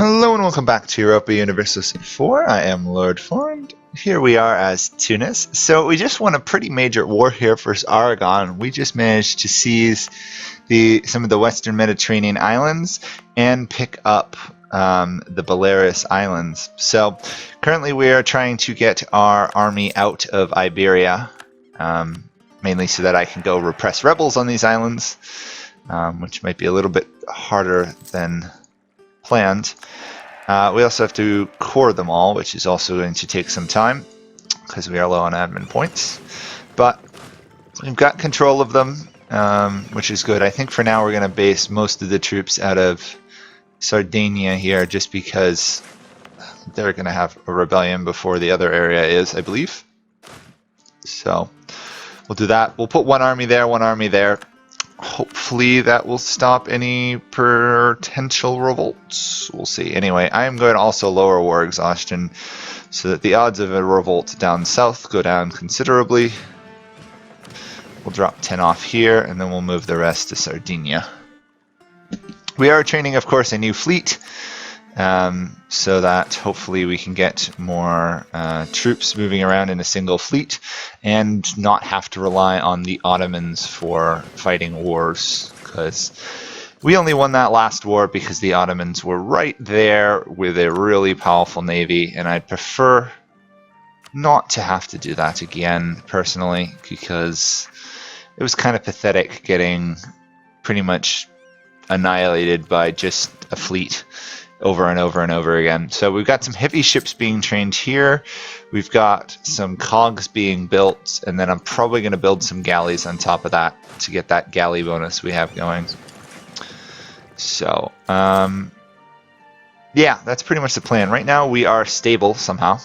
Hello and welcome back to Europa Universalis 4. I am Lord Forwind. Here we are as Tunis. So we just won a pretty major war here versus Aragon. We just managed to seize some of the Western Mediterranean islands and pick up the Balearic Islands. So currently we are trying to get our army out of Iberia, mainly so that I can go repress rebels on these islands, which might be a little bit harder than planned. We also have to core them all, which is also going to take some time because we are low on admin points. But we've got control of them, which is good. I think for now we're going to base most of the troops out of Sardinia here just because they're going to have a rebellion before the other area is, I believe. So we'll do that. We'll put one army there, one army there. Hopefully that will stop any potential revolts. We'll see. Anyway, I am going to also lower war exhaustion so that the odds of a revolt down south go down considerably. We'll drop 10 off here and then we'll move the rest to Sardinia. We are training, of course, a new fleet so that hopefully we can get more troops moving around in a single fleet and not have to rely on the Ottomans for fighting wars, because we only won that last war because the Ottomans were right there with a really powerful navy, and I'd prefer not to have to do that again personally, because it was kind of pathetic getting pretty much annihilated by just a fleet over and over and over again. So we've got some heavy ships being trained here. We've got some cogs being built, and then I'm probably going to build some galleys on top of that to get that galley bonus we have going. So, yeah, that's pretty much the plan. Right now we are stable somehow.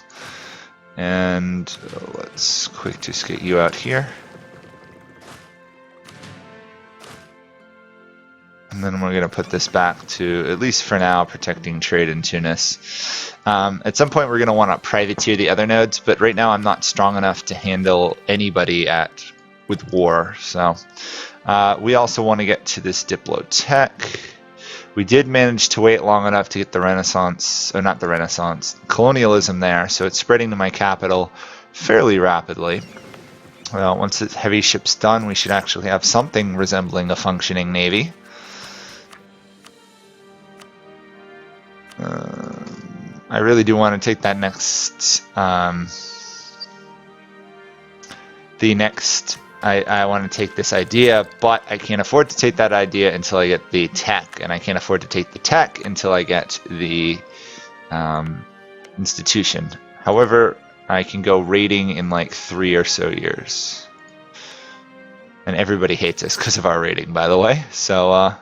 And let's just get you out here. And then we're going to put this back to, at least for now, protecting trade in Tunis. At some point we're going to want to privateer the other nodes, but right now I'm not strong enough to handle anybody with war. So we also want to get to this Diplotech. We did manage to wait long enough to get the Renaissance, or not the Renaissance, colonialism there, so it's spreading to my capital fairly rapidly. Well, once the heavy ship's done, we should actually have something resembling a functioning navy. I really do want to take that next, I want to take this idea, but I can't afford to take that idea until I get the tech, and I can't afford to take the tech until I get the institution. However, I can go raiding in like 3 or so years. And everybody hates us because of our raiding, by the way, so I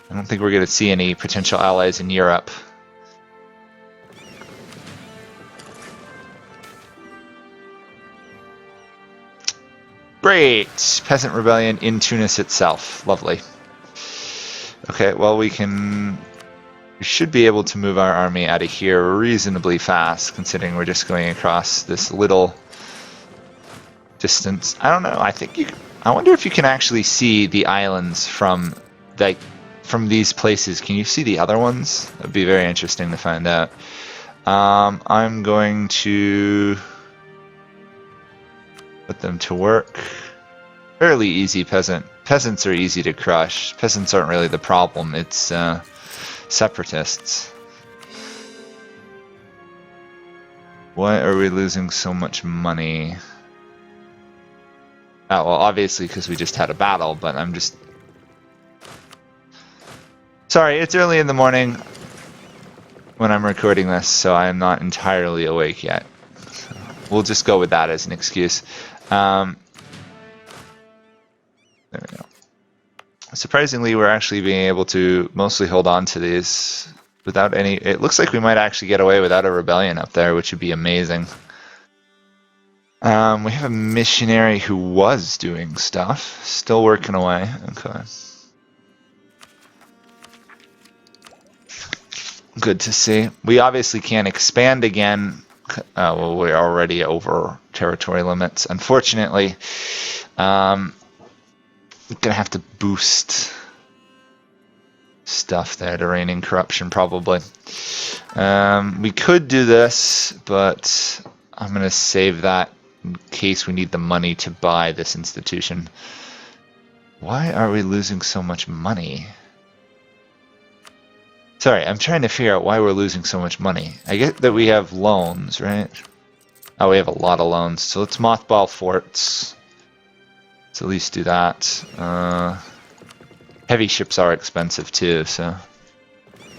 don't think we're going to see any potential allies in Europe. Great! Peasant rebellion in Tunis itself. Lovely. Okay, well we should be able to move our army out of here reasonably fast, considering we're just going across this little distance. I don't know, I wonder if you can actually see the islands from these places. Can you see the other ones? That'd be very interesting to find out. I'm going to put them to work. Fairly easy peasant. Peasants are easy to crush. Peasants aren't really the problem. It's separatists. Why are we losing so much money? Oh, well, obviously because we just had a battle, but I'm just... Sorry, it's early in the morning when I'm recording this, so I am not entirely awake yet. So we'll just go with that as an excuse. There we go. Surprisingly, we're actually being able to mostly hold on to these without any... It looks like we might actually get away without a rebellion up there, which would be amazing. We have a missionary who was doing stuff. Still working away. Okay. Good to see. We obviously can't expand again. Well, we're already over territory limits. Unfortunately, we're going to have to boost stuff there to rein in corruption, probably. We could do this, but I'm going to save that in case we need the money to buy this institution. Why are we losing so much money? Sorry, I'm trying to figure out why we're losing so much money. I get that we have loans, right? Oh, we have a lot of loans. So let's mothball forts. Let's at least do that. Heavy ships are expensive too, so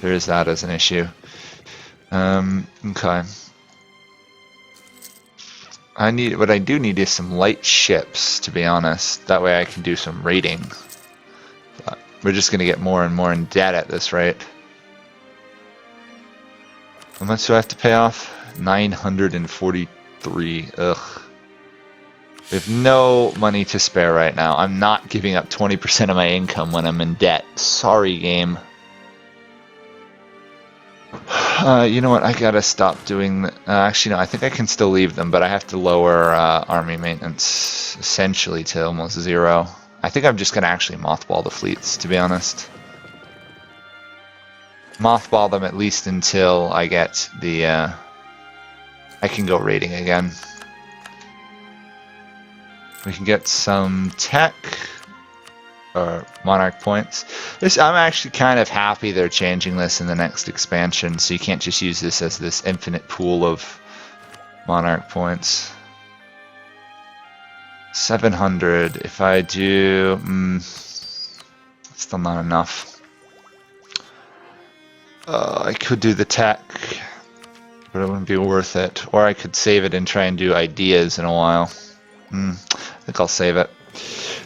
there is that as an issue. Okay. What I do need is some light ships, to be honest. That way I can do some raiding. But we're just going to get more and more in debt at this rate. How much do I have to pay off? 943. Ugh. We have no money to spare right now. I'm not giving up 20% of my income when I'm in debt. Sorry, game. You know what? I gotta stop doing. Actually, no. I think I can still leave them, but I have to lower army maintenance essentially to almost 0. I think I'm just gonna actually mothball the fleets, to be honest. Mothball them at least until I get the. I can go raiding again. We can get some tech or monarch points. I'm actually kind of happy they're changing this in the next expansion, so you can't just use this as this infinite pool of monarch points. 700. If I do, still not enough. I could do the tech, but it wouldn't be worth it. Or I could save it and try and do ideas in a while. I think I'll save it.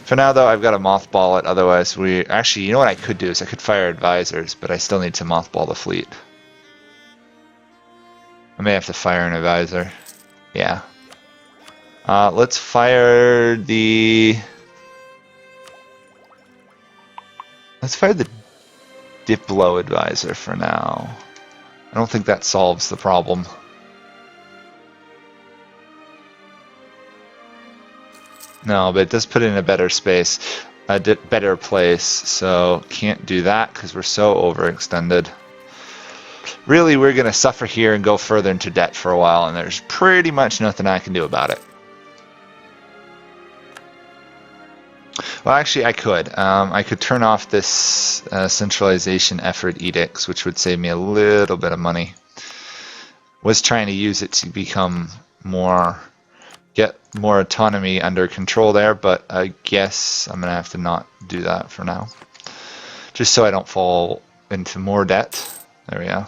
For now, though, I've got to mothball it. Otherwise, actually, you know what I could do is I could fire advisors, but I still need to mothball the fleet. I may have to fire an advisor. Yeah. Let's fire the. Let's fire the Diplo advisor for now. I don't think that solves the problem. No, but it does put it in a better space, a better place, so can't do that because we're so overextended. Really, we're going to suffer here and go further into debt for a while, and there's pretty much nothing I can do about it. Well, actually, I could. I could turn off this centralization effort edicts, which would save me a little bit of money. Was trying to use it to become get more autonomy under control there, but I guess I'm gonna have to not do that for now, just so I don't fall into more debt. There we go.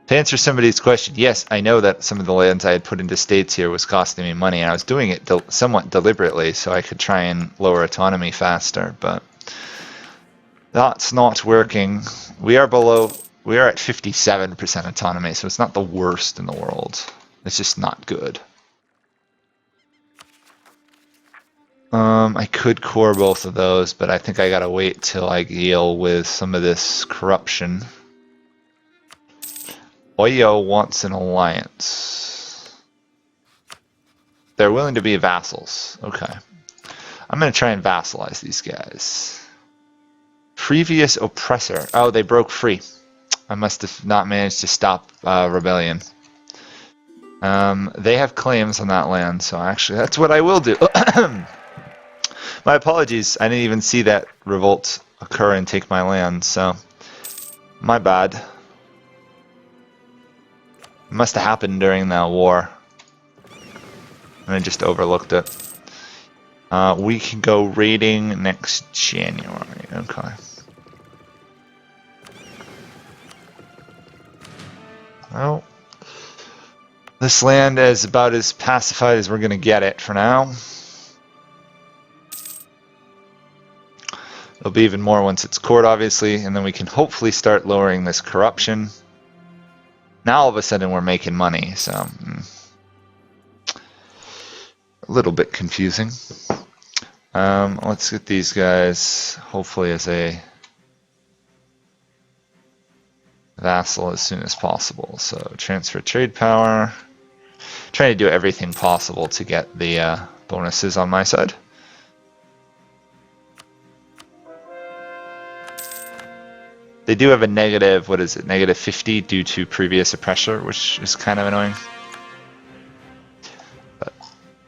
To answer somebody's question, yes, I know that some of the lands I had put into states here was costing me money, and I was doing it somewhat deliberately so I could try and lower autonomy faster, but that's not working. We are at 57% autonomy, so it's not the worst in the world. It's just not good. I could core both of those, but I think I gotta wait till I deal with some of this corruption. Oyo wants an alliance. They're willing to be vassals. Okay. I'm gonna try and vassalize these guys. Previous oppressor. Oh, they broke free. I must have not managed to stop rebellion. They have claims on that land, so actually that's what I will do. My apologies, I didn't even see that revolt occur and take my land, so my bad. It must have happened during that war, and I just overlooked it. We can go raiding next January, okay. Well, this land is about as pacified as we're going to get it for now. It'll be even more once it's court, obviously, and then we can hopefully start lowering this corruption. Now all of a sudden we're making money, so a little bit confusing. Let's get these guys hopefully as a vassal as soon as possible. So transfer trade power. Trying to do everything possible to get the bonuses on my side. They do have a negative, what is it, negative 50 due to previous pressure, which is kind of annoying. But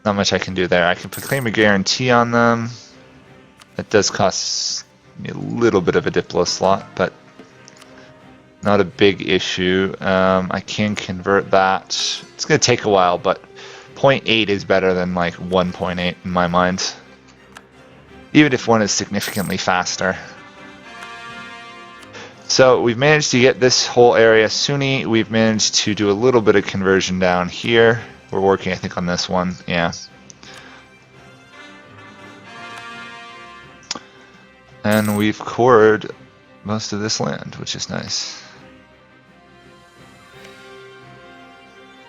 not much I can do there. I can proclaim a guarantee on them. That does cost me a little bit of a Diplo slot, but not a big issue. I can convert that. It's going to take a while, but 0.8 is better than like 1.8 in my mind. Even if one is significantly faster. So we've managed to get this whole area Sunni. We've managed to do a little bit of conversion down here. We're working, I think, on this one. Yeah. And we've cored most of this land, which is nice.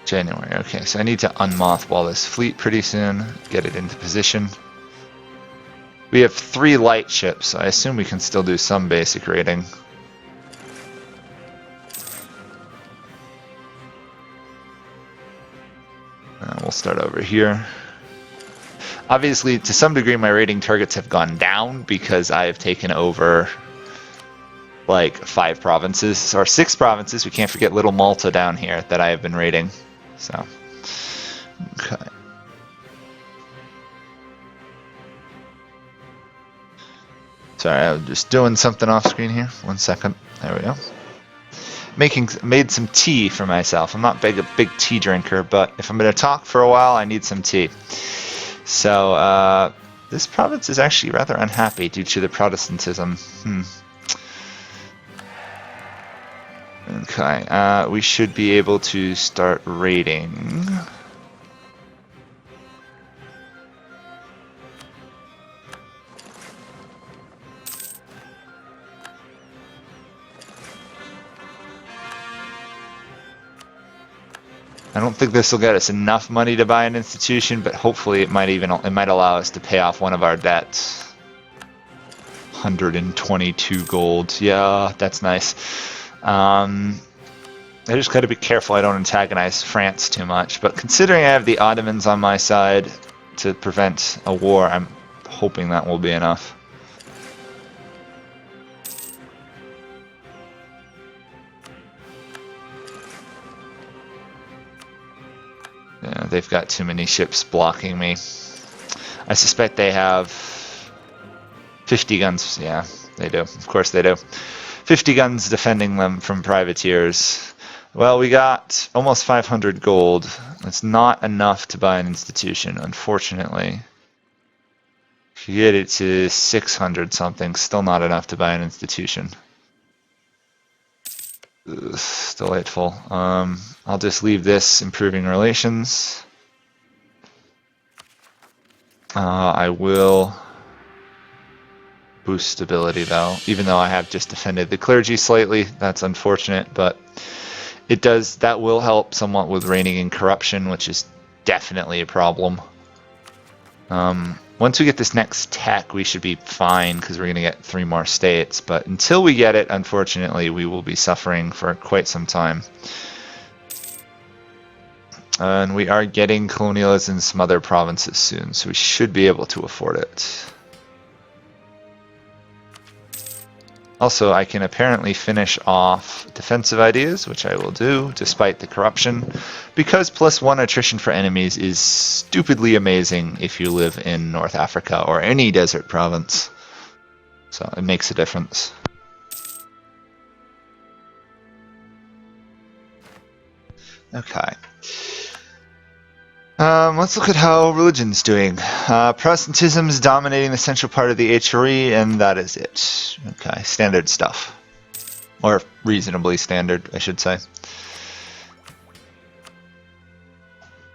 January. Okay, so I need to unmothball this fleet pretty soon. Get it into position. We have 3 light ships, so I assume we can still do some basic raiding. We'll start over here. Obviously, to some degree, my raiding targets have gone down because I have taken over like 5 provinces, or 6 provinces. We can't forget Little Malta down here that I have been raiding. So, okay. Sorry, I'm just doing something off screen here. 1 second. There we go. Made some tea for myself. I'm not a big tea drinker, but if I'm going to talk for a while, I need some tea. So this province is actually rather unhappy due to the Protestantism. Okay, we should be able to start raiding. I don't think this will get us enough money to buy an institution, but hopefully it might allow us to pay off one of our debts. 122 gold. Yeah, that's nice. I just got to be careful I don't antagonize France too much. But considering I have the Ottomans on my side to prevent a war, I'm hoping that will be enough. Yeah, they've got too many ships blocking me. I suspect they have 50 guns. Yeah, they do. Of course they do. 50 guns defending them from privateers. Well, we got almost 500 gold. That's not enough to buy an institution, unfortunately. If you get it to 600 something, still not enough to buy an institution. Ugh, still hateful. I'll just leave this improving relations. I will boost stability though, even though I have just defended the clergy slightly. That's unfortunate, but that will help somewhat with reigning in corruption, which is definitely a problem. Once we get this next tech, we should be fine because we're going to get 3 more states. But until we get it, unfortunately, we will be suffering for quite some time. And we are getting colonialism in some other provinces soon, so we should be able to afford it. Also, I can apparently finish off defensive ideas, which I will do, despite the corruption, because +1 attrition for enemies is stupidly amazing if you live in North Africa or any desert province. So it makes a difference. Okay. Let's look at how religion's doing. Protestantism is dominating the central part of the HRE, and that is it. Okay, standard stuff. Or reasonably standard, I should say.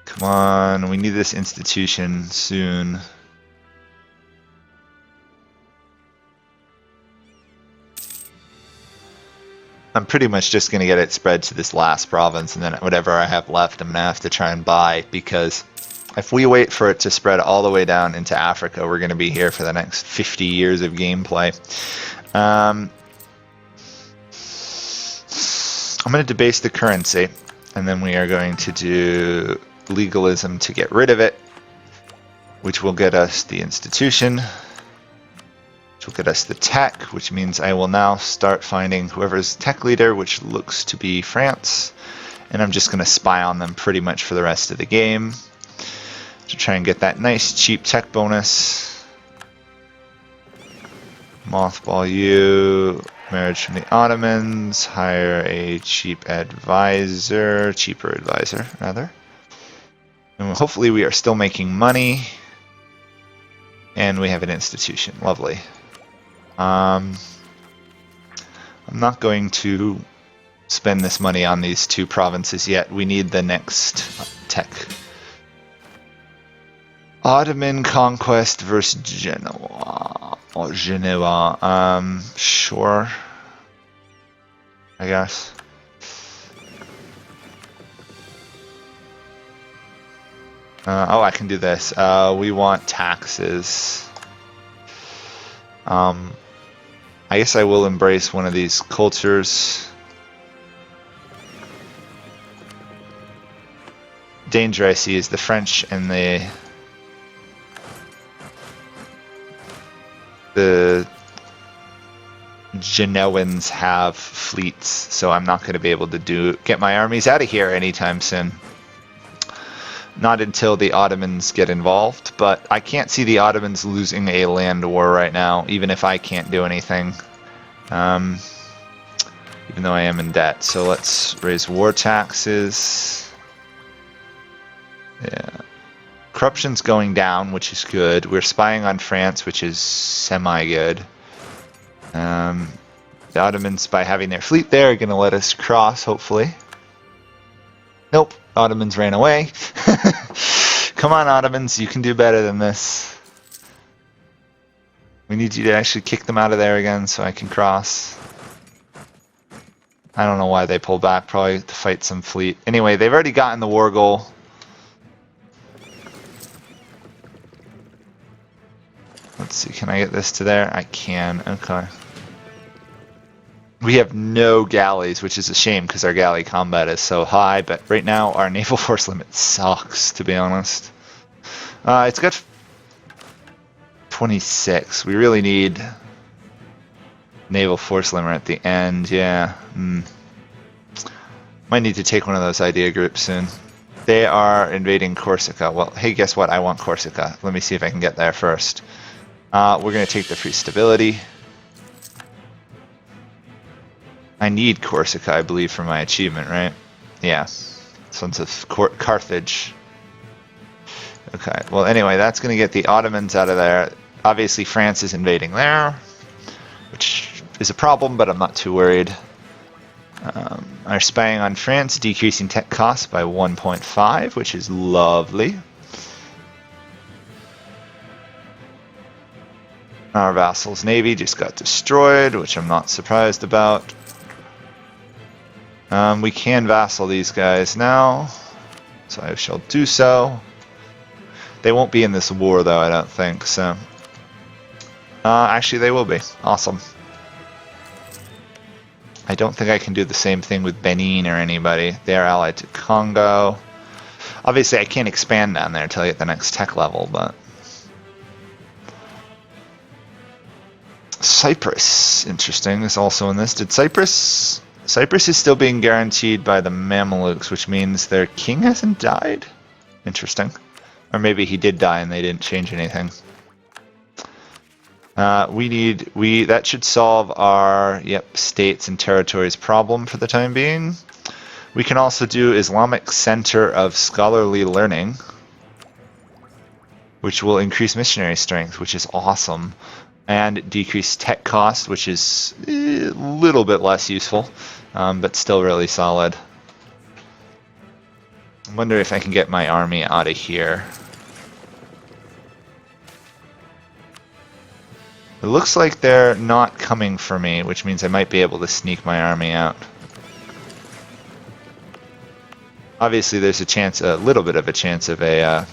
Come on, we need this institution soon. I'm pretty much just going to get it spread to this last province, and then whatever I have left I'm going to have to try and buy, because if we wait for it to spread all the way down into Africa, we're going to be here for the next 50 years of gameplay. I'm going to debase the currency, and then we are going to do legalism to get rid of it, which will get us the institution. which will get us the tech, which means I will now start finding whoever's tech leader, which looks to be France. And I'm just going to spy on them pretty much for the rest of the game to try and get that nice cheap tech bonus. Mothball you, marriage from the Ottomans, hire a cheaper advisor rather. And hopefully we are still making money. And we have an institution, lovely. I'm not going to spend this money on these two provinces yet. We need the next tech. Ottoman conquest versus Genoa. Or Genoa. Sure. I guess. Oh, I can do this. We want taxes. I guess I will embrace one of these cultures. Danger I see is the French and the Genoans have fleets, so I'm not going to be able to get my armies out of here anytime soon. Not until the Ottomans get involved, but I can't see the Ottomans losing a land war right now, even if I can't do anything. Even though I am in debt. So let's raise war taxes. Yeah. Corruption's going down, which is good. We're spying on France, which is semi-good. The Ottomans, by having their fleet there, are going to let us cross, hopefully. Nope, Ottomans ran away. Come on, Ottomans, you can do better than this. We need you to actually kick them out of there again so I can cross. I don't know why they pulled back, probably to fight some fleet. Anyway, they've already gotten the war goal. Let's see, can I get this to there? I can, okay. We have no galleys, which is a shame because our galley combat is so high, but right now our naval force limit sucks, to be honest. It's got 26. We really need naval force limit at the end, yeah. Might need to take one of those idea groups soon. They are invading Corsica. Well, hey, guess what? I want Corsica. Let me see if I can get there first. We're going to take the free stability. I need Corsica, I believe, for my achievement, right? Yeah. Sons of Carthage. Okay, well, anyway, that's going to get the Ottomans out of there. Obviously, France is invading there, which is a problem, but I'm not too worried. Are spying on France, decreasing tech costs by 1.5, which is lovely. Our vassal's navy just got destroyed, which I'm not surprised about. We can vassal these guys now, so I shall do so. They won't be in this war, though, I don't think, so... actually, they will be. Awesome. I don't think I can do the same thing with Benin or anybody. They are allied to Congo. Obviously, I can't expand down there until I get the next tech level, but... Cyprus, interesting, is also in this. Did Cyprus... Cyprus is still being guaranteed by the Mamelukes, which means their king hasn't died? Interesting. Or maybe he did die and they didn't change anything. That should solve our, states and territories problem for the time being. We can also do Islamic Center of Scholarly Learning, which will increase missionary strength, which is awesome. And decrease tech cost, which is a little bit less useful, but still really solid. I wonder if I can get my army out of here. It looks like they're not coming for me, which means I might be able to sneak my army out. Obviously, there's a little bit of a chance of a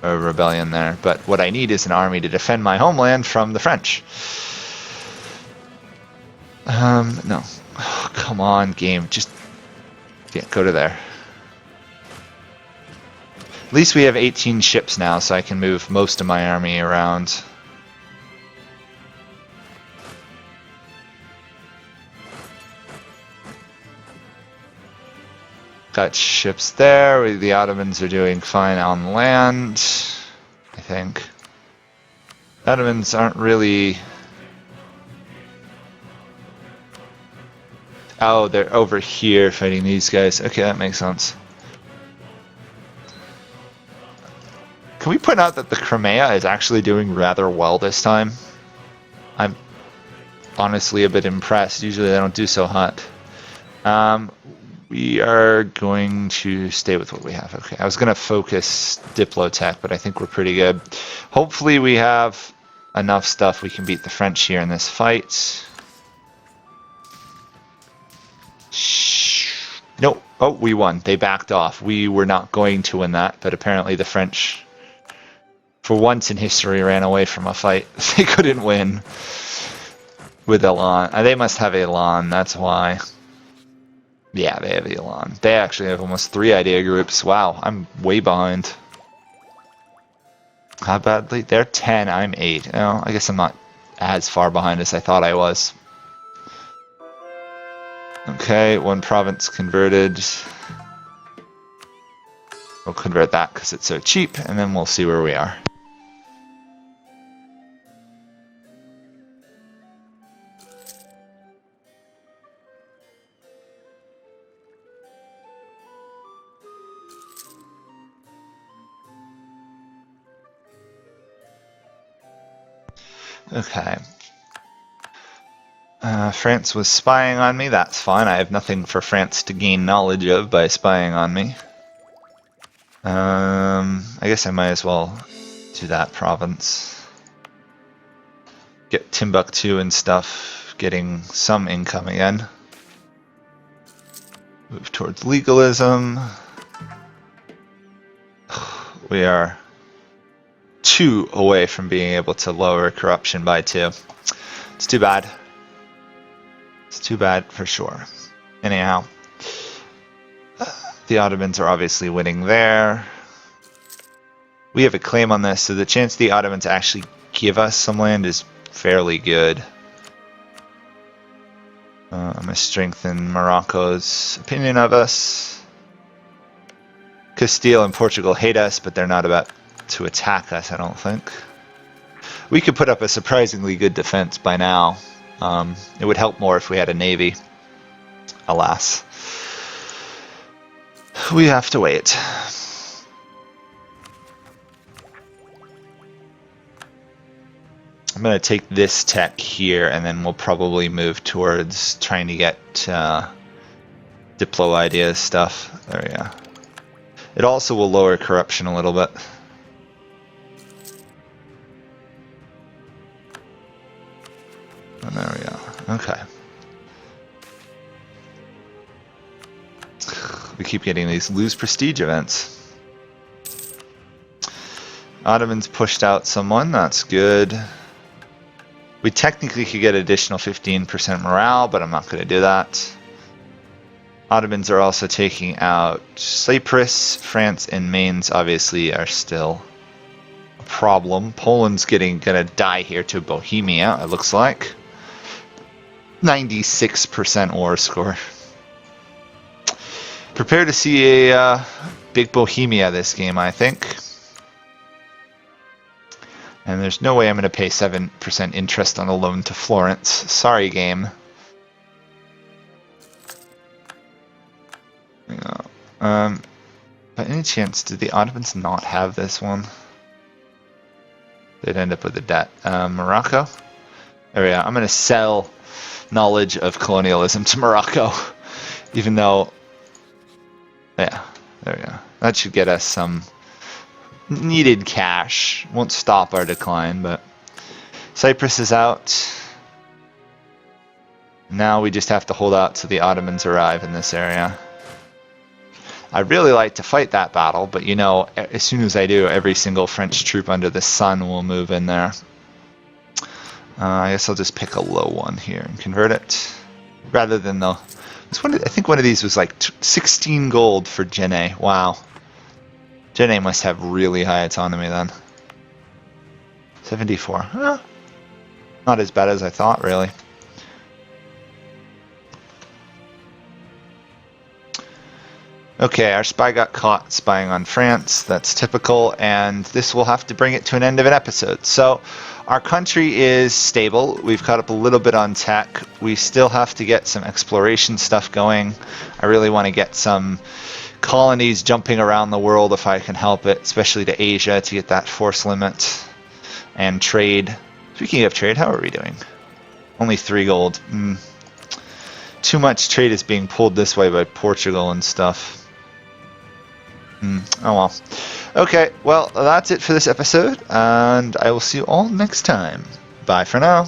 rebellion there, but what I need is an army to defend my homeland from the French. No. Oh, come on, game. Just go to there. At least we have 18 ships now, so I can move most of my army around. Got ships there. The Ottomans are doing fine on land, I think. Ottomans aren't really... Oh, they're over here fighting these guys. Okay, that makes sense. Can we point out that the Crimea is actually doing rather well this time? I'm honestly a bit impressed. Usually they don't do so hot. We are going to stay with what we have. Okay, I was going to focus Diplotech, but I think we're pretty good. Hopefully we have enough stuff we can beat the French here in this fight. Nope. Oh, we won. They backed off. We were not going to win that, but apparently the French, for once in history, ran away from a fight. They couldn't win with Elan. They must have Elan, that's why. Yeah, they have Elan. They actually have almost 3 idea groups. Wow, I'm way behind. How badly? They're 10, I'm 8. Oh, I guess I'm not as far behind as I thought I was. Okay, 1 province converted. We'll convert that because it's so cheap, and then we'll see where we are. Okay. France was spying on me. That's fine. I have nothing for France to gain knowledge of by spying on me. I guess I might as well do that province. Get Timbuktu and stuff, getting some income again. Move towards legalism. We are 2 away from being able to lower corruption by 2. It's too bad. It's too bad for sure. Anyhow, the Ottomans are obviously winning there. We have a claim on this, so the chance the Ottomans actually give us some land is fairly good. I'm going to strengthen Morocco's opinion of us. Castile and Portugal hate us, but they're not about to attack us, I don't think. We could put up a surprisingly good defense by now. It would help more if we had a navy. Alas. We have to wait. I'm going to take this tech here, and then we'll probably move towards trying to get Diplo ideas stuff. There we go. It also will lower corruption a little bit. And there we go. Okay. We keep getting these lose prestige events. Ottomans pushed out someone. That's good. We technically could get additional 15% morale, but I'm not going to do that. Ottomans are also taking out Cyprus. France and Mainz obviously are still a problem. Poland's gonna die here to Bohemia, it looks like. 96% war score. Prepare to see a big Bohemia this game, I think. And there's no way I'm going to pay 7% interest on a loan to Florence. Sorry, game. By any chance, did the Ottomans not have this one? They'd end up with a debt. Morocco? There we go. I'm going to sell knowledge of colonialism to Morocco. Even though... Yeah, there we go. That should get us some needed cash. Won't stop our decline, but... Cyprus is out. Now we just have to hold out till the Ottomans arrive in this area. I'd really like to fight that battle, but you know, as soon as I do, every single French troop under the sun will move in there. I guess I'll just pick a low one here and convert it. Rather than the... I think one of these was like 16 gold for Jenne. Wow. Jenne must have really high autonomy then. 74. Huh? Not as bad as I thought, really. Okay, our spy got caught spying on France. That's typical, and this will have to bring it to an end of an episode. So, our country is stable. We've caught up a little bit on tech. We still have to get some exploration stuff going. I really want to get some colonies jumping around the world if I can help it, especially to Asia to get that force limit and trade. Speaking of trade, how are we doing? Only 3 gold. Too much trade is being pulled this way by Portugal and stuff. Oh well. Okay, well, that's it for this episode, and I will see you all next time. Bye for now.